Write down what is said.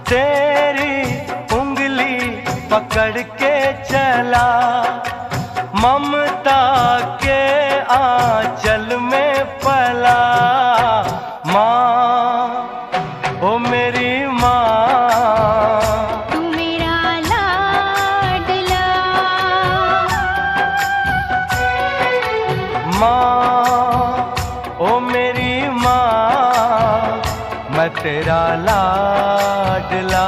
तेरी उंगली पकड़ के चला, ममता के आंचल में पला। माँ, ओ मेरी माँ, तू मेरा लाडला। माँ, ओ मेरी माँ, मैं तेरा लाडला।